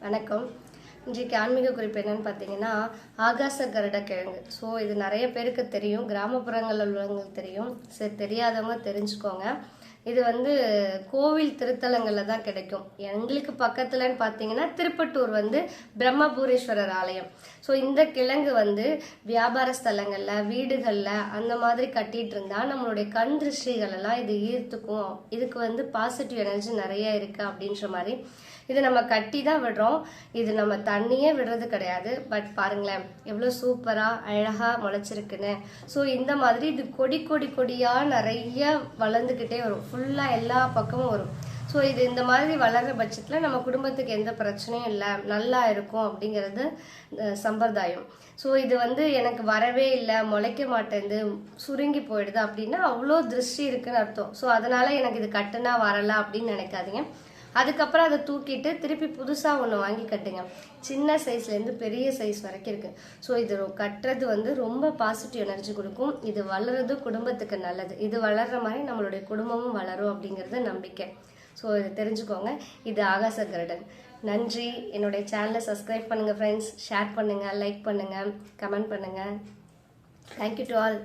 வணக்கம். இன்றைக்கு ஆன்மீக குறிப்பு என்னன்னு பார்த்தீங்கன்னா, ஆகாச கருட கிழங்கு. ஸோ இது நிறைய பேருக்கு தெரியும், கிராமப்புறங்களில் உள்ளவங்களுக்கு தெரியும். சரி, தெரியாதவங்க தெரிஞ்சுக்கோங்க. இது கோவில் திருத்தலங்களில் தான் கிடைக்கும். எங்களுக்கு பக்கத்துலன்னு பார்த்தீங்கன்னா திருப்பட்டூர் பிரம்மபுரீஸ்வரர் ஆலயம். ஸோ இந்த கிழங்கு வியாபார ஸ்தலங்களில், வீடுகளில் அந்த மாதிரி கட்டிட்டு இருந்தா நம்மளுடைய கண் திருஷ்டிகள் எல்லாம் இது ஈர்த்துக்கும். இதுக்கு பாசிட்டிவ் எனர்ஜி நிறைய இருக்கு அப்படின்ற மாதிரி இதை நம்ம கட்டி தான் விடுறோம். இது நம்ம தண்ணியே விடுறது கிடையாது. பட் பாருங்களேன் எவ்வளோ சூப்பராக அழகாக முளைச்சிருக்குன்னு. ஸோ இந்த மாதிரி இது கொடி கொடி கொடியாக நிறைய வளர்ந்துக்கிட்டே வரும். ஃபுல்லாக எல்லா பக்கமும் வரும். ஸோ இது இந்த மாதிரி வளர்கிற பட்சத்தில் நம்ம குடும்பத்துக்கு எந்த பிரச்சனையும் இல்லை, நல்லா இருக்கும் அப்படிங்கிறது சம்பிரதாயம். ஸோ இது எனக்கு வரவே இல்லை, முளைக்க மாட்டேங்குது, சுருங்கி போயிடுது அப்படின்னா அவ்வளோ திருஷ்டி இருக்குன்னு அர்த்தம். ஸோ அதனால எனக்கு இது கட்டுனா வரல அப்படின்னு நினைக்காதீங்க. அதுக்கப்புறம் அதை தூக்கிட்டு திருப்பி புதுசாக ஒன்று வாங்கி கட்டுங்க. சின்ன சைஸ்லேருந்து பெரிய சைஸ் வரைக்கும் இருக்குது. ஸோ இது கட்டுறது ரொம்ப பாசிட்டிவ் எனர்ஜி கொடுக்கும். இது வளர்றது குடும்பத்துக்கு நல்லது. இது வளர்கிற மாதிரி நம்மளுடைய குடும்பமும் வளரும் அப்படிங்கிறது நம்பிக்கை. ஸோ இதை தெரிஞ்சுக்கோங்க. இது ஆகாச கருடன். நன்றி. என்னுடைய சேனலை சப்ஸ்கிரைப் பண்ணுங்கள் ஃப்ரெண்ட்ஸ். ஷேர் பண்ணுங்கள், லைக் பண்ணுங்கள், கமெண்ட் பண்ணுங்கள். Thank you to all.